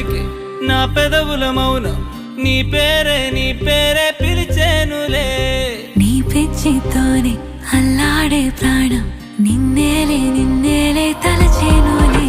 పలికే నా పెదవుల మౌనం నీ పేరే పిలిచేనులే నీ పిచ్చితోనే అల్లాడే ప్రాణం నిన్నేలే తలచేనులే